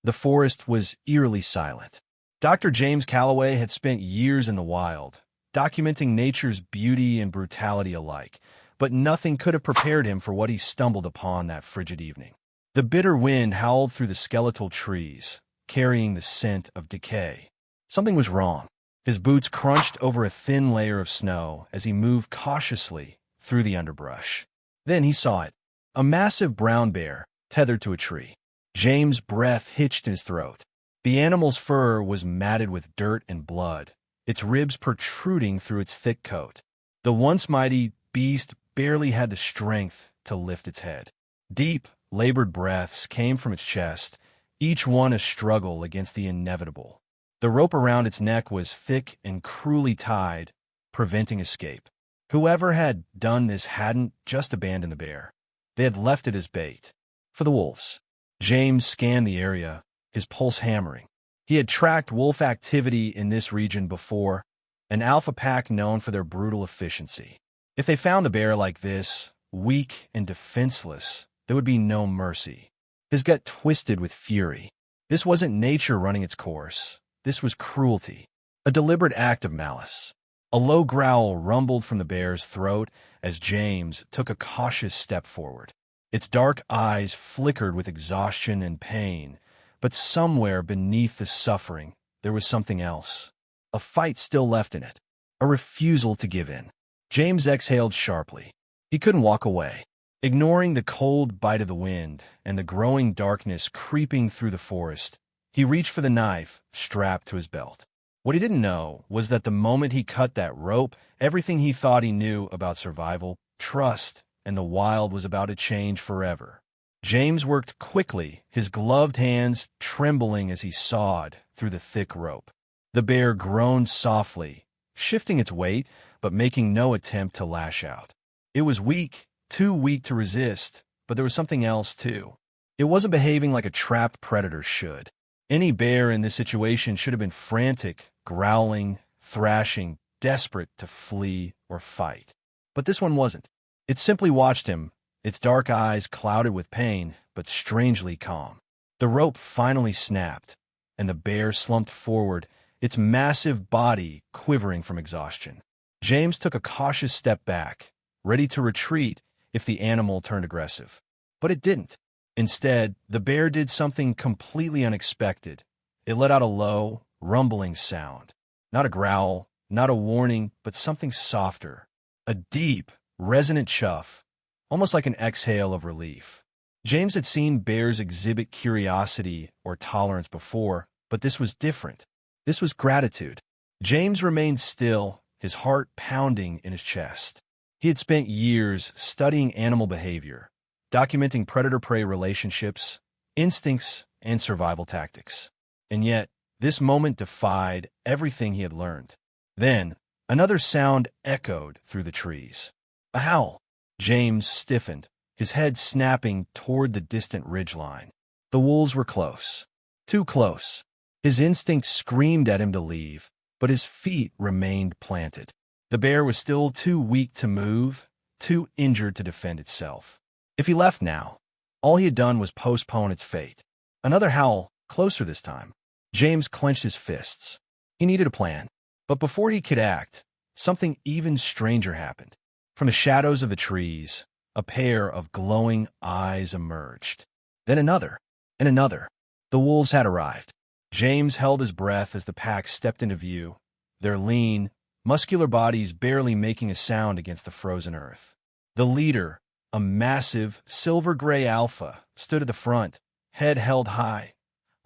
The forest was eerily silent. Dr. James Calloway had spent years in the wild, documenting nature's beauty and brutality alike, but nothing could have prepared him for what he stumbled upon that frigid evening. The bitter wind howled through the skeletal trees, carrying the scent of decay. Something was wrong. His boots crunched over a thin layer of snow as he moved cautiously through the underbrush. Then he saw it, a massive brown bear tethered to a tree. James' breath hitched in his throat. The animal's fur was matted with dirt and blood, its ribs protruding through its thick coat. The once mighty beast barely had the strength to lift its head. Deep, labored breaths came from its chest, each one a struggle against the inevitable. The rope around its neck was thick and cruelly tied, preventing escape. Whoever had done this hadn't just abandoned the bear. They had left it as bait for the wolves. James scanned the area, his pulse hammering. He had tracked wolf activity in this region before, an alpha pack known for their brutal efficiency. If they found the bear like this, weak and defenseless, there would be no mercy. His gut twisted with fury. This wasn't nature running its course. This was cruelty, a deliberate act of malice. A low growl rumbled from the bear's throat as James took a cautious step forward. Its dark eyes flickered with exhaustion and pain, but somewhere beneath the suffering, there was something else. A fight still left in it, a refusal to give in. James exhaled sharply. He couldn't walk away. Ignoring the cold bite of the wind and the growing darkness creeping through the forest, he reached for the knife strapped to his belt. What he didn't know was that the moment he cut that rope, everything he thought he knew about survival, trust, and the wild was about to change forever. James worked quickly, his gloved hands trembling as he sawed through the thick rope. The bear groaned softly, shifting its weight, but making no attempt to lash out. It was weak, too weak to resist, but there was something else, too. It wasn't behaving like a trapped predator should. Any bear in this situation should have been frantic, growling, thrashing, desperate to flee or fight. But this one wasn't. It simply watched him, its dark eyes clouded with pain, but strangely calm. The rope finally snapped, and the bear slumped forward, its massive body quivering from exhaustion. James took a cautious step back, ready to retreat if the animal turned aggressive. But it didn't. Instead, the bear did something completely unexpected. It let out a low, rumbling sound. Not a growl, not a warning, but something softer. A deep, resonant chuff, almost like an exhale of relief. James had seen bears exhibit curiosity or tolerance before, but this was different. This was gratitude. James remained still, his heart pounding in his chest. He had spent years studying animal behavior, documenting predator-prey relationships, instincts, and survival tactics. And yet, this moment defied everything he had learned. Then, another sound echoed through the trees. A howl. James stiffened, his head snapping toward the distant ridgeline. The wolves were close. Too close. His instinct screamed at him to leave, but his feet remained planted. The bear was still too weak to move, too injured to defend itself. If he left now, all he had done was postpone its fate. Another howl, closer this time. James clenched his fists. He needed a plan. But before he could act, something even stranger happened. From the shadows of the trees, a pair of glowing eyes emerged. Then another, and another. The wolves had arrived. James held his breath as the pack stepped into view, their lean, muscular bodies barely making a sound against the frozen earth. The leader, a massive, silver-gray alpha, stood at the front, head held high,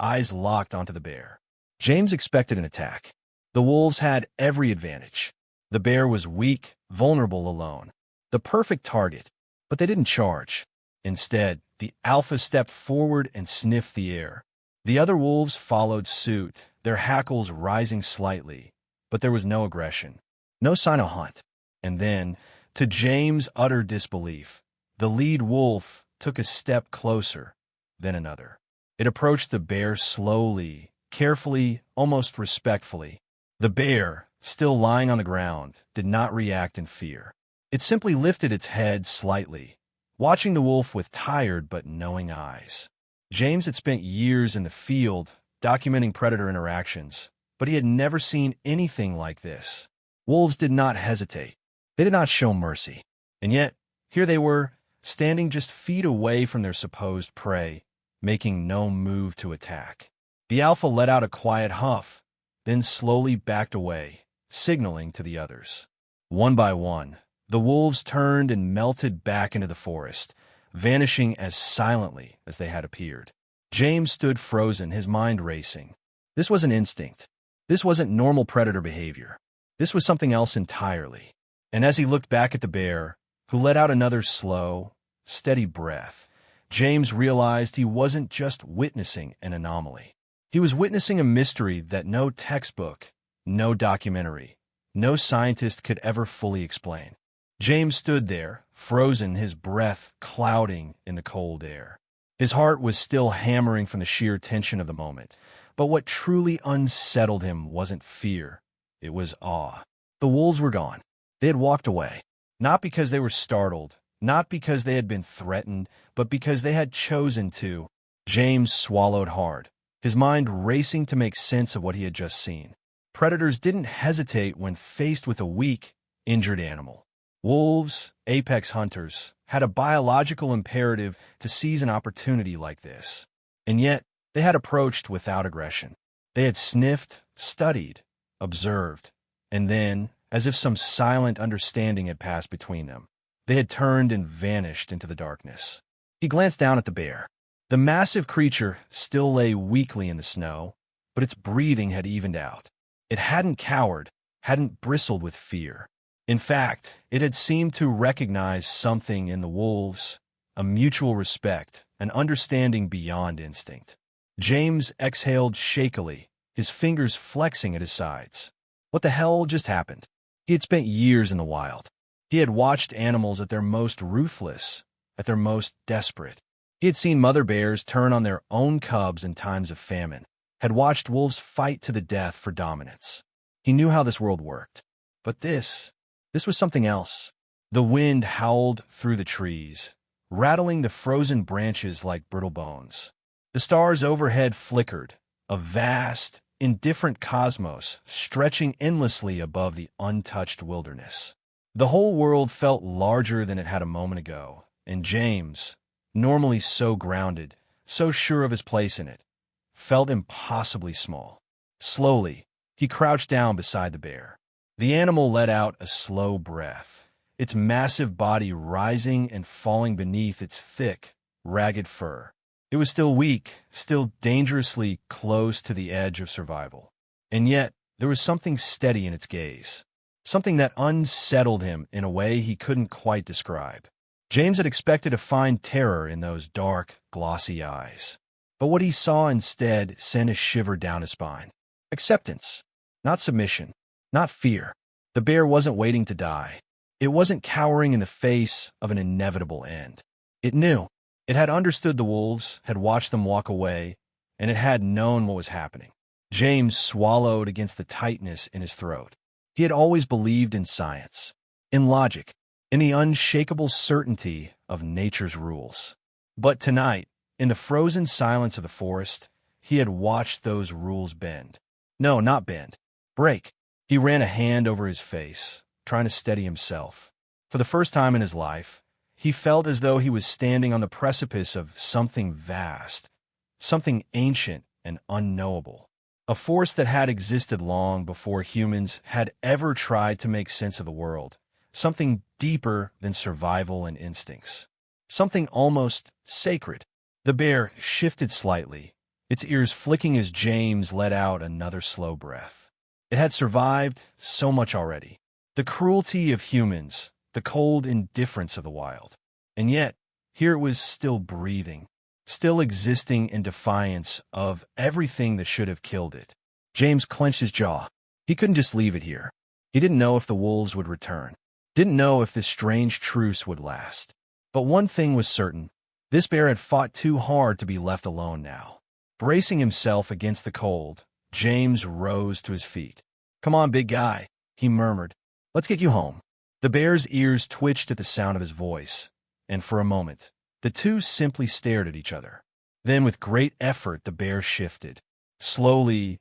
eyes locked onto the bear. James expected an attack. The wolves had every advantage. The bear was weak, vulnerable alone. The perfect target, but they didn't charge. Instead, the alpha stepped forward and sniffed the air. The other wolves followed suit, their hackles rising slightly, but there was no aggression, no sign of hunt. And then, to James' utter disbelief, the lead wolf took a step closer, then another. It approached the bear slowly, carefully, almost respectfully. The bear, still lying on the ground, did not react in fear. It simply lifted its head slightly, watching the wolf with tired but knowing eyes. James had spent years in the field documenting predator interactions, but he had never seen anything like this. Wolves did not hesitate. They did not show mercy. And yet, here they were, standing just feet away from their supposed prey, making no move to attack. The alpha let out a quiet huff, then slowly backed away, signaling to the others. One by one, the wolves turned and melted back into the forest, vanishing as silently as they had appeared. James stood frozen, his mind racing. This wasn't instinct. This wasn't normal predator behavior. This was something else entirely. And as he looked back at the bear, who let out another slow, steady breath, James realized he wasn't just witnessing an anomaly. He was witnessing a mystery that no textbook, no documentary, no scientist could ever fully explain. James stood there, frozen, his breath clouding in the cold air. His heart was still hammering from the sheer tension of the moment, but what truly unsettled him wasn't fear. It was awe. The wolves were gone. They had walked away, not because they were startled, not because they had been threatened, but because they had chosen to. James swallowed hard, his mind racing to make sense of what he had just seen. Predators didn't hesitate when faced with a weak, injured animal. Wolves, apex hunters, had a biological imperative to seize an opportunity like this. And yet, they had approached without aggression. They had sniffed, studied, observed, and then, as if some silent understanding had passed between them, they had turned and vanished into the darkness. He glanced down at the bear. The massive creature still lay weakly in the snow, but its breathing had evened out. It hadn't cowered, hadn't bristled with fear. In fact, it had seemed to recognize something in the wolves, a mutual respect, an understanding beyond instinct. James exhaled shakily, his fingers flexing at his sides. What the hell just happened? He had spent years in the wild. He had watched animals at their most ruthless, at their most desperate. He had seen mother bears turn on their own cubs in times of famine, had watched wolves fight to the death for dominance. He knew how this world worked. But this was something else. The wind howled through the trees, rattling the frozen branches like brittle bones. The stars overhead flickered, a vast, indifferent cosmos stretching endlessly above the untouched wilderness. The whole world felt larger than it had a moment ago, and James, normally so grounded, so sure of his place in it, felt impossibly small. Slowly, he crouched down beside the bear. The animal let out a slow breath, its massive body rising and falling beneath its thick, ragged fur. It was still weak, still dangerously close to the edge of survival. And yet, there was something steady in its gaze, something that unsettled him in a way he couldn't quite describe. James had expected to find terror in those dark, glossy eyes. But what he saw instead sent a shiver down his spine. Acceptance, not submission, not fear. The bear wasn't waiting to die. It wasn't cowering in the face of an inevitable end. It knew. It had understood the wolves, had watched them walk away, and it had known what was happening. James swallowed against the tightness in his throat. He had always believed in science, in logic, in the unshakable certainty of nature's rules. But tonight, in the frozen silence of the forest, he had watched those rules bend. No, not bend. Break. He ran a hand over his face, trying to steady himself. For the first time in his life, he felt as though he was standing on the precipice of something vast, something ancient and unknowable. A force that had existed long before humans had ever tried to make sense of the world. Something deeper than survival and instincts. Something almost sacred. The bear shifted slightly, its ears flicking as James let out another slow breath. It had survived so much already. The cruelty of humans, the cold indifference of the wild. And yet, here it was still breathing, still existing in defiance of everything that should have killed it. James clenched his jaw. He couldn't just leave it here. He didn't know if the wolves would return. Didn't know if this strange truce would last. But one thing was certain. This bear had fought too hard to be left alone now. Bracing himself against the cold, James rose to his feet. "Come on, big guy," he murmured. "Let's get you home." The bear's ears twitched at the sound of his voice, and for a moment, the two simply stared at each other. Then, with great effort, the bear shifted. Slowly,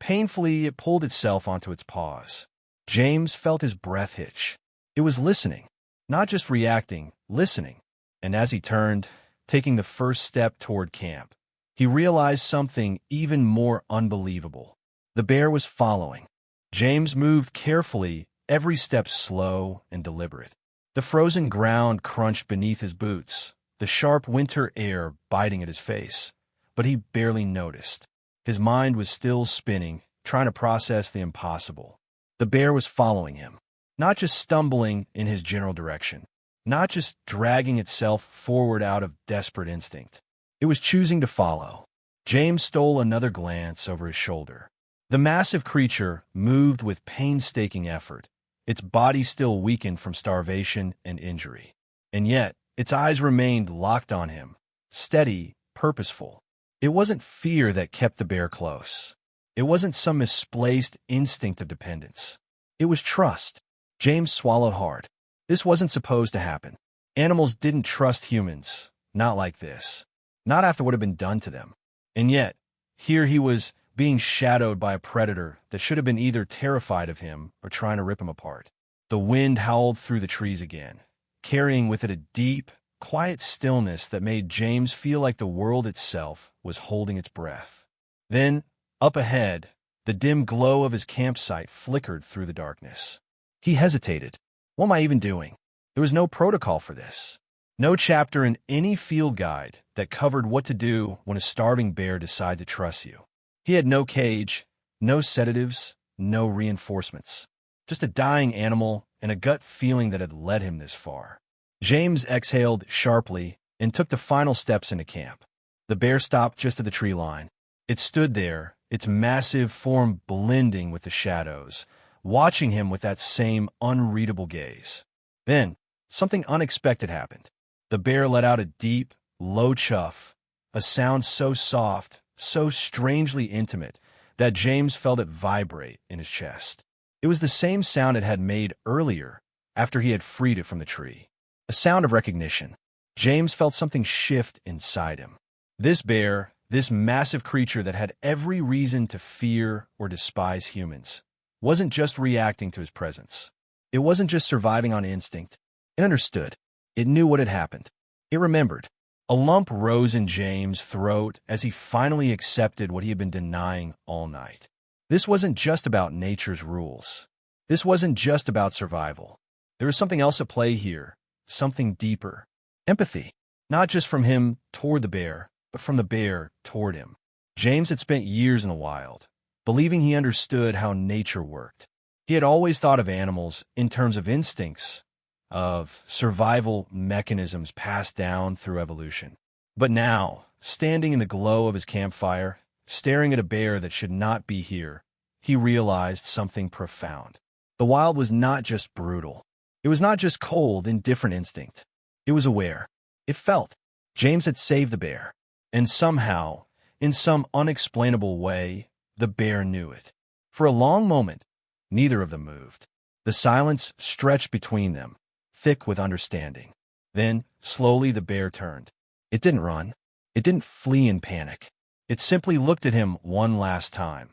painfully, it pulled itself onto its paws. James felt his breath hitch. It was listening, not just reacting, listening. And as he turned, taking the first step toward camp, he realized something even more unbelievable. The bear was following. James moved carefully, every step slow and deliberate. The frozen ground crunched beneath his boots, the sharp winter air biting at his face, but he barely noticed. His mind was still spinning, trying to process the impossible. The bear was following him, not just stumbling in his general direction, not just dragging itself forward out of desperate instinct. It was choosing to follow. James stole another glance over his shoulder. The massive creature moved with painstaking effort, its body still weakened from starvation and injury. And yet, its eyes remained locked on him, steady, purposeful. It wasn't fear that kept the bear close. It wasn't some misplaced instinct of dependence. It was trust. James swallowed hard. This wasn't supposed to happen. Animals didn't trust humans, not like this. Not after what had been done to them. And yet, here he was being shadowed by a predator that should have been either terrified of him or trying to rip him apart. The wind howled through the trees again, carrying with it a deep, quiet stillness that made James feel like the world itself was holding its breath. Then, up ahead, the dim glow of his campsite flickered through the darkness. He hesitated. What am I even doing? There was no protocol for this. No chapter in any field guide that covered what to do when a starving bear decides to trust you. He had no cage, no sedatives, no reinforcements. Just a dying animal and a gut feeling that had led him this far. James exhaled sharply and took the final steps into camp. The bear stopped just at the tree line. It stood there, its massive form blending with the shadows, watching him with that same unreadable gaze. Then, something unexpected happened. The bear let out a deep, low chuff, a sound so soft, so strangely intimate, that James felt it vibrate in his chest. It was the same sound it had made earlier, after he had freed it from the tree. A sound of recognition. James felt something shift inside him. This bear, this massive creature that had every reason to fear or despise humans, wasn't just reacting to his presence. It wasn't just surviving on instinct. It understood. It knew what had happened. It remembered. A lump rose in James' throat as he finally accepted what he had been denying all night. This wasn't just about nature's rules. This wasn't just about survival. There was something else at play here, something deeper. Empathy, not just from him toward the bear, but from the bear toward him. James had spent years in the wild, believing he understood how nature worked. He had always thought of animals in terms of instincts, of survival mechanisms passed down through evolution. But now, standing in the glow of his campfire, staring at a bear that should not be here, he realized something profound. The wild was not just brutal. It was not just cold, indifferent instinct. It was aware. It felt. James had saved the bear. And somehow, in some unexplainable way, the bear knew it. For a long moment, neither of them moved. The silence stretched between them, thick with understanding. Then, slowly, the bear turned. It didn't run. It didn't flee in panic. It simply looked at him one last time,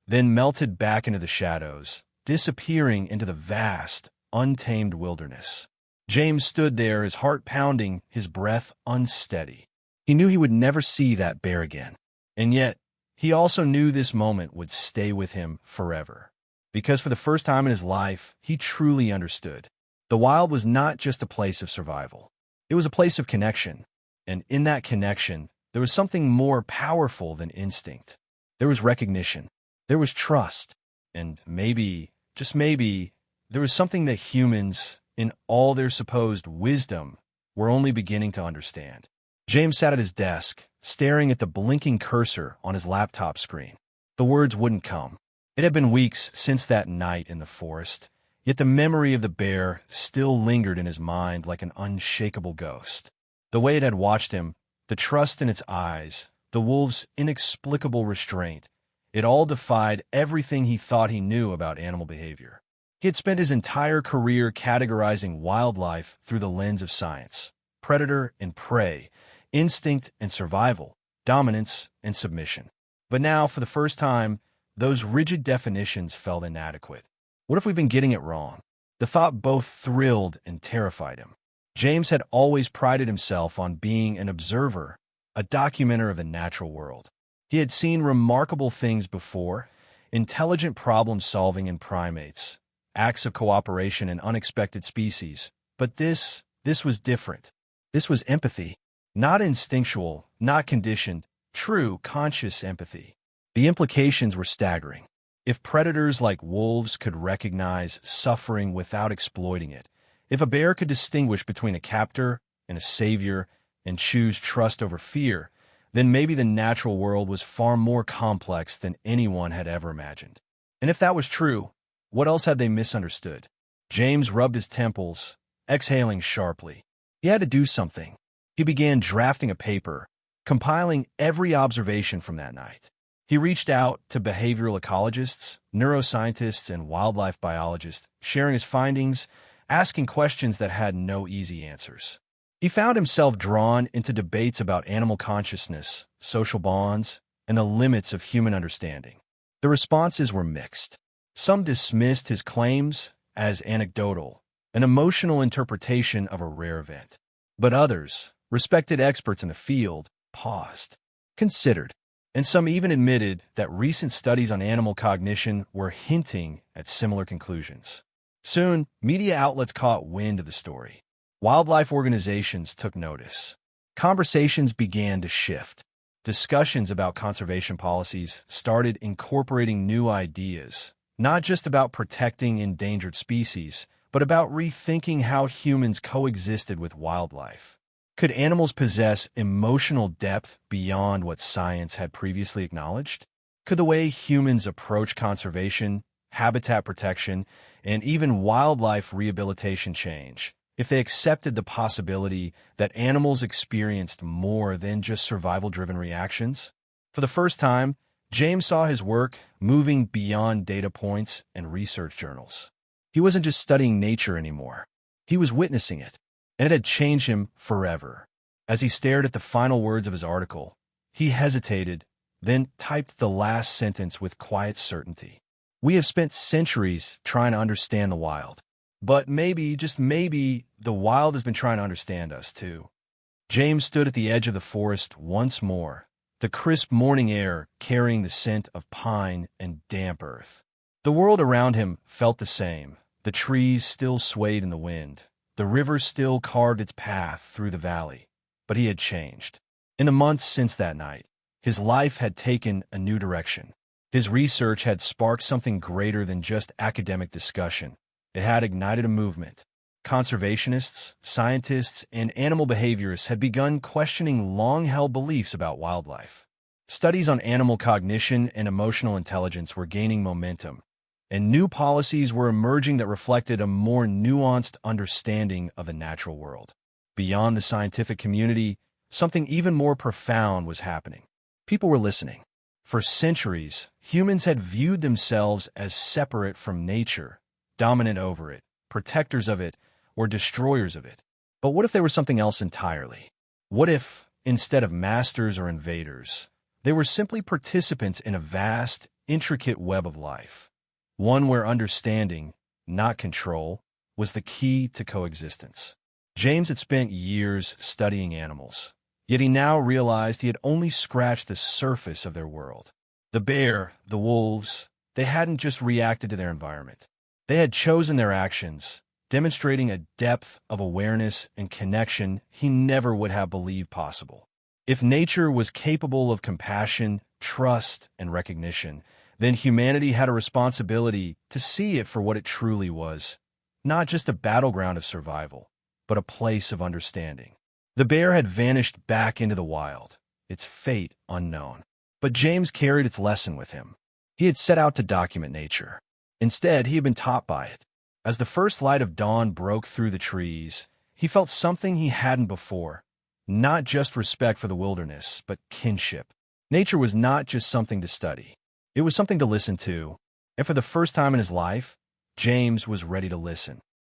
then melted back into the shadows, disappearing into the vast, untamed wilderness. James stood there, his heart pounding, his breath unsteady. He knew he would never see that bear again. And yet, he also knew this moment would stay with him forever. Because for the first time in his life, he truly understood. The wild was not just a place of survival. It was a place of connection. And in that connection, there was something more powerful than instinct. There was recognition. There was trust. And maybe, just maybe, there was something that humans, in all their supposed wisdom, were only beginning to understand. James sat at his desk, staring at the blinking cursor on his laptop screen. The words wouldn't come. It had been weeks since that night in the forest, yet the memory of the bear still lingered in his mind like an unshakable ghost. The way it had watched him, the trust in its eyes, the wolf's inexplicable restraint, it all defied everything he thought he knew about animal behavior. He had spent his entire career categorizing wildlife through the lens of science, predator and prey, instinct and survival. dominance, and submission. But now, for the first time, those rigid definitions felt inadequate. What if we've been getting it wrong? The thought both thrilled and terrified him. James had always prided himself on being an observer, a documenter of the natural world. He had seen remarkable things before: intelligent problem-solving in primates, acts of cooperation in unexpected species. But this was different. This was empathy. Not instinctual, not conditioned, true, conscious empathy. The implications were staggering. If predators like wolves could recognize suffering without exploiting it, if a bear could distinguish between a captor and a savior and choose trust over fear, then maybe the natural world was far more complex than anyone had ever imagined. And if that was true, what else had they misunderstood? James rubbed his temples, exhaling sharply. He had to do something. He began drafting a paper, compiling every observation from that night. He reached out to behavioral ecologists, neuroscientists, and wildlife biologists, sharing his findings, asking questions that had no easy answers. He found himself drawn into debates about animal consciousness, social bonds, and the limits of human understanding. The responses were mixed. Some dismissed his claims as anecdotal, an emotional interpretation of a rare event. But others, respected experts in the field, paused, considered, and some even admitted that recent studies on animal cognition were hinting at similar conclusions. Soon, media outlets caught wind of the story. Wildlife organizations took notice. Conversations began to shift. Discussions about conservation policies started incorporating new ideas, not just about protecting endangered species, but about rethinking how humans coexisted with wildlife. Could animals possess emotional depth beyond what science had previously acknowledged? Could the way humans approach conservation, habitat protection, and even wildlife rehabilitation change if they accepted the possibility that animals experienced more than just survival-driven reactions? For the first time, James saw his work moving beyond data points and research journals. He wasn't just studying nature anymore. He was witnessing it, and it had changed him forever. As he stared at the final words of his article, he hesitated, then typed the last sentence with quiet certainty. We have spent centuries trying to understand the wild. But maybe, just maybe, the wild has been trying to understand us, too. James stood at the edge of the forest once more, the crisp morning air carrying the scent of pine and damp earth. The world around him felt the same. The trees still swayed in the wind. The river still carved its path through the valley. But he had changed. In the months since that night, his life had taken a new direction. His research had sparked something greater than just academic discussion. It had ignited a movement. Conservationists, scientists, and animal behaviorists had begun questioning long-held beliefs about wildlife. Studies on animal cognition and emotional intelligence were gaining momentum, and new policies were emerging that reflected a more nuanced understanding of the natural world. Beyond the scientific community, something even more profound was happening. People were listening. For centuries, humans had viewed themselves as separate from nature, dominant over it, protectors of it, or destroyers of it. But what if they were something else entirely? What if, instead of masters or invaders, they were simply participants in a vast, intricate web of life? One where understanding, not control, was the key to coexistence. James had spent years studying animals, yet he now realized he had only scratched the surface of their world. The bear, the wolves, they hadn't just reacted to their environment. They had chosen their actions, demonstrating a depth of awareness and connection he never would have believed possible. If nature was capable of compassion, trust, and recognition, then humanity had a responsibility to see it for what it truly was, not just a battleground of survival, but a place of understanding. The bear had vanished back into the wild, its fate unknown. But James carried its lesson with him. He had set out to document nature. Instead, he had been taught by it. As the first light of dawn broke through the trees, he felt something he hadn't before. Not just respect for the wilderness, but kinship. Nature was not just something to study. It was something to listen to. And for the first time in his life, James was ready to listen.